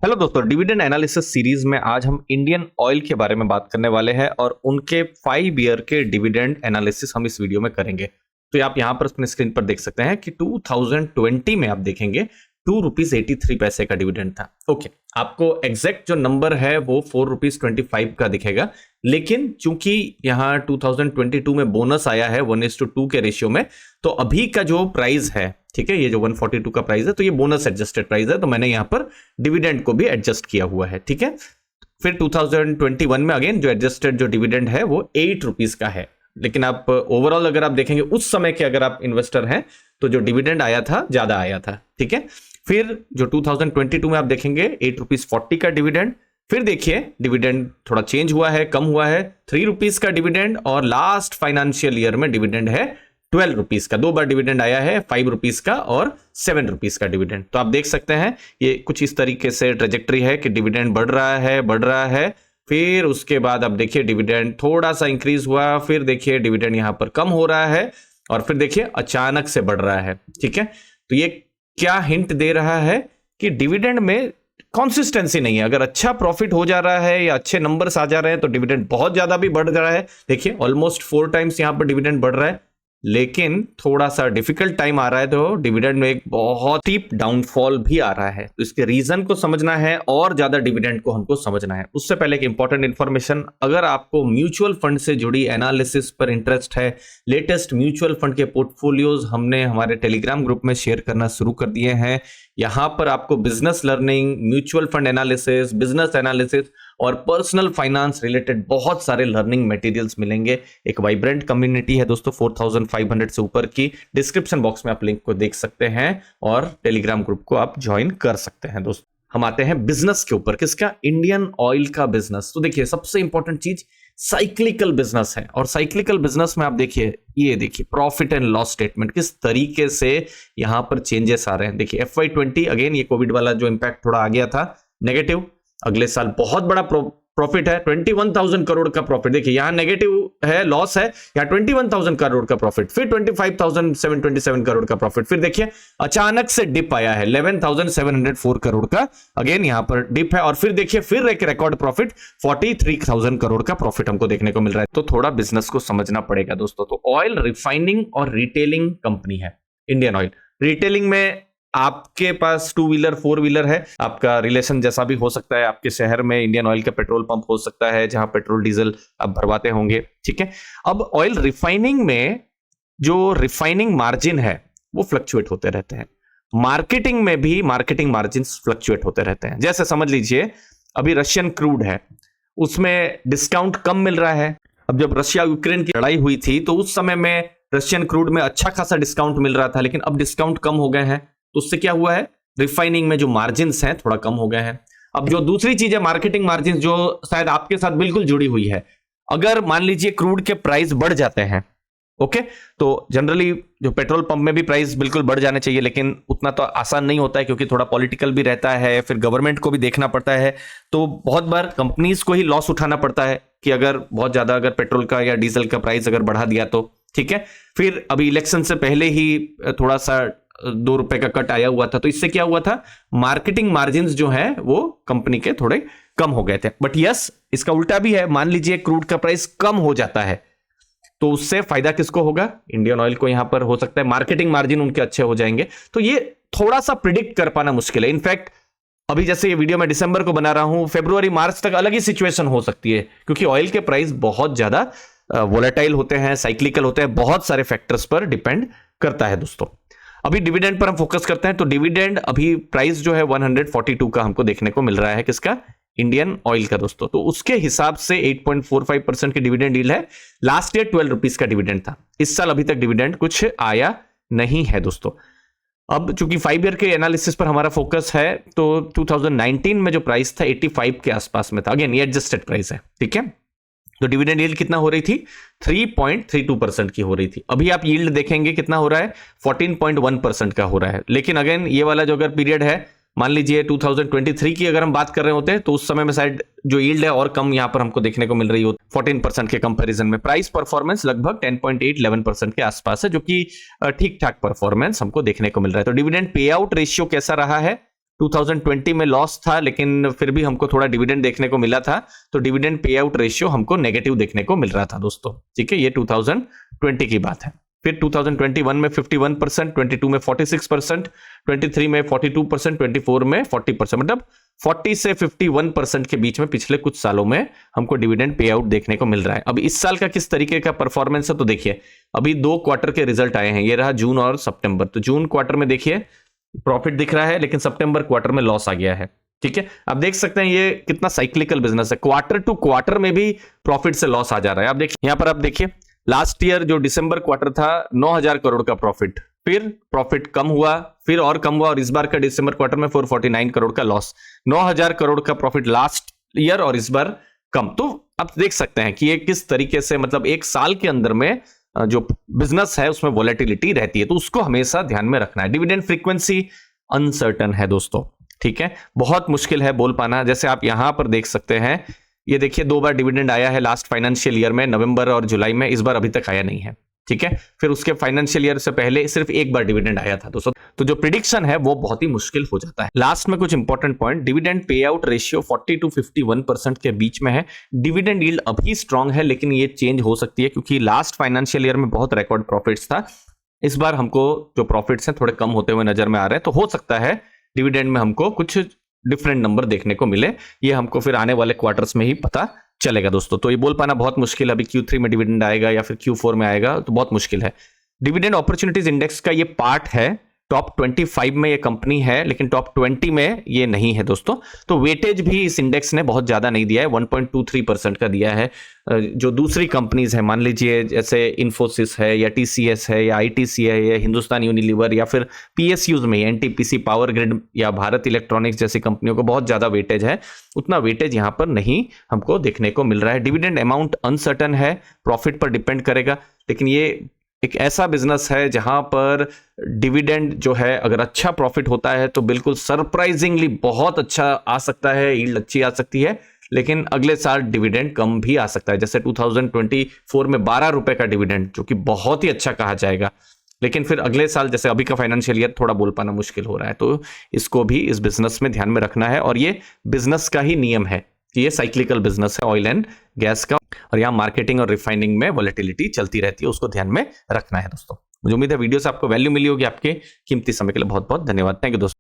Hello दोस्तों, dividend analysis series में आज हम इंडियन ऑयल के बारे में बात करने वाले हैं और उनके 5 ईयर के डिविडेंड एनालिसिस हम इस वीडियो में करेंगे। तो आप यहां पर अपने स्क्रीन पर देख सकते हैं कि 2020 में आप देखेंगे ₹2.83 का डिविडेंड था। ओके, आपको एग्जैक्ट जो नंबर है वो ₹4.25 का दिखेगा, लेकिन चूंकि यहाँ 2022 में बोनस आया है 1:2 के रेशियो में, तो अभी का जो प्राइस है, ठीक है, ये जो 142 का प्राइस है, तो ये बोनस एडजस्टेड प्राइस है, तो मैंने यहाँ पर डिविडेंड को भी एडजस्ट किया हुआ है। ठीक है, फिर 2021 में अगेन जो एडजस्टेड जो डिविडेंड है वो ₹8 का है। लेकिन आप ओवरऑल अगर आप देखेंगे उस समय के अगर आप इन्वेस्टर हैं तो जो डिविडेंड आया था ज्यादा आया था। ठीक है, फिर जो 2022 में आप देखेंगे ₹8.40 का डिविडेंड, फिर देखिए डिविडेंड थोड़ा चेंज हुआ है, कम हुआ है, ₹3 का डिविडेंड, और लास्ट फाइनेंशियल ईयर में डिविडेंड है ₹12 का। 2 बार डिविडेंड आया है, ₹5 का और ₹7 का डिविडेंड। तो आप देख सकते हैं ये कुछ इस तरीके से ट्रेजेक्टरी है कि डिविडेंड बढ़ रहा है, फिर उसके बाद अब देखिए डिविडेंड थोड़ा सा इंक्रीज हुआ, फिर देखिए डिविडेंड यहां पर कम हो रहा है, और फिर देखिए अचानक से बढ़ रहा है। ठीक है, तो ये क्या हिंट दे रहा है कि डिविडेंड में कंसिस्टेंसी नहीं है। अगर अच्छा प्रॉफिट हो जा रहा है या अच्छे नंबर्स आ जा रहे हैं तो डिविडेंड बहुत ज्यादा भी बढ़ रहा है। देखिए ऑलमोस्ट 4 टाइम्स यहां पर डिविडेंड बढ़ रहा है, लेकिन थोड़ा सा डिफिकल्ट टाइम आ रहा है तो डिविडेंड में एक बहुत स्टीप डाउनफॉल भी आ रहा है। तो इसके रीजन को समझना है और ज्यादा डिविडेंड को हमको समझना है। उससे पहले एक इंपॉर्टेंट इंफॉर्मेशन, अगर आपको म्यूचुअल फंड से जुड़ी एनालिसिस पर इंटरेस्ट है, लेटेस्ट म्यूचुअल फंड के पोर्टफोलियोज हमने हमारे टेलीग्राम ग्रुप में शेयर करना शुरू कर दिए हैं। यहां पर आपको business learning, mutual fund analysis, business analysis और पर्सनल फाइनेंस रिलेटेड बहुत सारे लर्निंग मटेरियल्स मिलेंगे। एक वाइब्रेंट कम्युनिटी है दोस्तों, 4500 से ऊपर की। डिस्क्रिप्शन बॉक्स में आप लिंक को देख सकते हैं और टेलीग्राम ग्रुप को आप ज्वाइन कर सकते हैं। दोस्तों हम आते हैं बिजनेस के ऊपर, किसका? इंडियन ऑयल का बिजनेस। तो देखिए सबसे इंपॉर्टेंट चीज साइक्लिकल बिजनेस है, और साइक्लिकल बिजनेस में आप देखिए, ये देखिए प्रॉफिट एंड लॉस स्टेटमेंट किस तरीके से यहां पर चेंजेस आ रहे हैं। देखिए FY20 अगेन ये कोविड वाला जो इंपैक्ट थोड़ा आ गया था नेगेटिव, अगले साल बहुत बड़ा प्रॉफिट है, 21,000 करोड़ का प्रॉफिट। देखिए यहां नेगेटिव है, लॉस है, यहां 21,000 करोड़ का प्रॉफिट, फिर 25,727 करोड़ का प्रॉफिट, फिर देखिए अचानक से डिप आया है 11,704 करोड़ का, अगेन यहां पर डिप है, और फिर देखिए फिर एक रिकॉर्ड प्रॉफिट 43,000 करोड़ का प्रॉफिट हमको देखने को मिल रहा है। तो थोड़ा बिजनेस को समझना पड़ेगा दोस्तों। तो ऑयल रिफाइनिंग और रिटेलिंग कंपनी है इंडियन ऑयल। रिटेलिंग में आपके पास 2 व्हीलर 4 व्हीलर है, आपका रिलेशन जैसा भी हो सकता है, आपके शहर में इंडियन ऑयल का पेट्रोल पंप हो सकता है जहां पेट्रोल डीजल आप भरवाते होंगे। ठीक है, अब ऑयल रिफाइनिंग में जो रिफाइनिंग मार्जिन है वो फ्लक्चुएट होते रहते हैं, मार्केटिंग में भी मार्केटिंग मार्जिन फ्लक्चुएट होते रहते हैं। जैसे समझ लीजिए अभी रशियन क्रूड है, उसमें डिस्काउंट कम मिल रहा है। अब जब रशिया यूक्रेन की लड़ाई हुई थी तो उस समय में रशियन क्रूड में अच्छा खासा डिस्काउंट मिल रहा था, लेकिन अब डिस्काउंट कम हो गए हैं, तो उससे क्या हुआ है, रिफाइनिंग में जो मार्जिन्स हैं थोड़ा कम हो गए हैं। अब जो दूसरी चीज है मार्केटिंग मार्जिन, जो शायद आपके साथ बिल्कुल जुड़ी हुई है, अगर मान लीजिए क्रूड के प्राइस बढ़ जाते हैं, ओके, तो जनरली जो पेट्रोल पंप में भी प्राइस बिल्कुल बढ़ जाने चाहिए, लेकिन उतना तो आसान नहीं होता है क्योंकि थोड़ा पॉलिटिकल भी रहता है, फिर गवर्नमेंट को भी देखना पड़ता है, तो बहुत बार कंपनीज को ही लॉस उठाना पड़ता है कि अगर बहुत ज्यादा अगर पेट्रोल का या डीजल का प्राइस अगर बढ़ा दिया तो। ठीक है, फिर अभी इलेक्शन से पहले ही थोड़ा सा ₹2 का कट आया हुआ था, तो इससे क्या हुआ था, मार्केटिंग मार्जिन्स जो है वो कंपनी के थोड़े कम हो गए थे। बट यस, इसका उल्टा भी है, मान लीजिए क्रूड का प्राइस कम हो जाता है तो उससे फायदा किसको होगा, इंडियन ऑयल को। यहां पर हो सकता है मार्केटिंग मार्जिन उनके अच्छे हो जाएंगे। तो ये थोड़ा सा प्रिडिक्ट कर पाना मुश्किल है। इनफैक्ट अभी जैसे ये वीडियो मैं दिसंबर को बना रहा हूं, फरवरी मार्च तक अलग ही सिचुएशन हो सकती है, क्योंकि ऑयल के प्राइस बहुत ज्यादा वोलेटाइल होते हैं, साइक्लिकल होते हैं, बहुत सारे फैक्टर्स पर डिपेंड करता है दोस्तों। अभी डिविडेंड पर हम फोकस करते हैं। तो डिविडेंड अभी प्राइस जो है 142 का हमको देखने को मिल रहा है, किसका? इंडियन ऑयल का दोस्तों। तो उसके हिसाब से 8.45% की डिविडेंड यील्ड है। लास्ट ईयर ₹12 का डिविडेंड था, इस साल अभी तक डिविडेंड कुछ आया नहीं है दोस्तों। अब चूंकि 5 ईयर के एनालिसिस पर हमारा फोकस है, तो 2019 में जो प्राइस था 85 के आसपास में था, अगेन ये एडजस्टेड प्राइस है। ठीक है, तो डिविडेंड यील्ड कितना हो रही थी, 3.32% की हो रही थी। अभी आप यील्ड देखेंगे कितना हो रहा है, 14.1% का हो रहा है। लेकिन अगेन ये वाला जो अगर पीरियड है, मान लीजिए 2023 की अगर हम बात कर रहे होते हैं, तो उस समय में शायद जो यील्ड है और कम यहां पर हमको देखने को मिल रही हो, 14% के कंपैरिजन में। प्राइस परफॉर्मेंस लगभग 10.8-11% के आसपास है, जो कि ठीक ठाक परफॉर्मेंस हमको देखने को मिल रहा है। तो डिविडेंड पे आउट रेशियो कैसा रहा है, 2020 में लॉस था, लेकिन फिर भी हमको थोड़ा डिविडेंड देखने को मिला था, तो डिविडेंड पे आउट रेशियो हमको नेगेटिव देखने को मिल रहा था दोस्तों। ठीक है, ये 2020 की बात है। फिर 2021 में 51%, 22 में 46%, 23 में 42%, 24 में 40%, मतलब 40 से 51% के बीच में पिछले कुछ सालों में हमको डिविडेंड पे आउट देखने को मिल रहा है। अब इस साल का किस तरीके का परफॉर्मेंस है, तो देखिए अभी 2 क्वार्टर के रिजल्ट आए हैं, ये रहा जून और सितंबर। तो जून क्वार्टर में देखिए प्रॉफिट दिख रहा है, लेकिन सितंबर क्वार्टर में लॉस आ गया है। ठीक है, आप देख सकते हैं ये कितना साइक्लिकल बिजनेस है, क्वार्टर टू क्वार्टर में भी प्रॉफिट से लॉस आ जा रहा है। आप देखिए यहां पर, आप देखिए लास्ट ईयर जो दिसंबर क्वार्टर था 9,000 करोड़ का प्रॉफिट, फिर प्रॉफिट कम हुआ, फिर और कम हुआ, और इस बार का दिसंबर क्वार्टर में 449 करोड़ का लॉस। 9,000 करोड़ का प्रॉफिट लास्ट ईयर और इस बार कम। तो आप देख सकते हैं कि ये किस तरीके से, मतलब एक साल के अंदर में जो बिजनेस है उसमें वॉलेटिलिटी रहती है, तो उसको हमेशा ध्यान में रखना है। डिविडेंड फ्रीक्वेंसी अनसर्टन है दोस्तों। ठीक है, बहुत मुश्किल है बोल पाना। जैसे आप यहां पर देख सकते हैं, ये देखिए 2 बार डिविडेंड आया है लास्ट फाइनेंशियल ईयर में, नवंबर और जुलाई में, इस बार अभी तक आया नहीं है। ठीक है, फिर उसके फाइनेंशियल ईयर से पहले सिर्फ 1 बार डिविडेंड आया था दोस्तों। तो जो प्रिडिक्शन है वो बहुत ही मुश्किल हो जाता है। लास्ट में कुछ important point, dividend pay out ratio 40 to 51% के बीच में है। डिविडेंड यील्ड अभी स्ट्रांग है, लेकिन ये चेंज हो सकती है, क्योंकि लास्ट फाइनेंशियल ईयर में बहुत रिकॉर्ड प्रॉफिट्स था। इस बार हमको जो प्रॉफिट्स हैं थोड़े कम होते हुए नजर में आ रहे हैं, तो हो सकता है डिविडेंड में हमको कुछ डिफरेंट नंबर देखने को मिले। ये हमको फिर आने वाले क्वार्टर्स में ही पता चलेगा दोस्तों। तो ये बोल पाना बहुत मुश्किल है, अभी Q3 में डिविडेंड आएगा या फिर Q4 में आएगा, तो बहुत मुश्किल है। डिविडेंड अपॉर्चुनिटीज इंडेक्स का ये पार्ट है, टॉप 25 में ये कंपनी है, लेकिन टॉप 20 में ये नहीं है दोस्तों। तो वेटेज भी इस इंडेक्स ने बहुत ज्यादा नहीं दिया है, 1.23% का दिया है। जो दूसरी कंपनीज है, मान लीजिए जैसे इन्फोसिस है या TCS है या ITC है या हिंदुस्तान यूनिलीवर या फिर PSUs में NTPC, पावर ग्रिड या भारत इलेक्ट्रॉनिक्स जैसी कंपनियों को बहुत ज्यादा वेटेज है, उतना वेटेज यहां पर नहीं हमको देखने को मिल रहा है। डिविडेंड अमाउंट अनसर्टन है, प्रॉफिट पर डिपेंड करेगा, लेकिन ये एक ऐसा बिजनेस है जहां पर डिविडेंड जो है, अगर अच्छा प्रॉफिट होता है तो बिल्कुल सरप्राइजिंगली बहुत अच्छा आ सकता है, यील्ड अच्छी आ सकती है, लेकिन अगले साल डिविडेंड कम भी आ सकता है। जैसे 2024 में 12 रुपए का डिविडेंड, जो कि बहुत ही अच्छा कहा जाएगा, लेकिन फिर अगले साल जैसे अभी का फाइनेंशियल ईयर थोड़ा बोल पाना मुश्किल हो रहा है। तो इसको भी इस बिजनेस में ध्यान में रखना है, और ये बिजनेस का ही नियम है कि ये साइक्लिकल बिजनेस है ऑयल एंड गैस का, और यहाँ मार्केटिंग और रिफाइनिंग में वॉलेटिलिटी चलती रहती है, उसको ध्यान में रखना है दोस्तों। मुझे उम्मीद है वीडियो से आपको वैल्यू मिली होगी। आपके कीमती समय के लिए बहुत बहुत धन्यवाद। थैंक यू दोस्तों।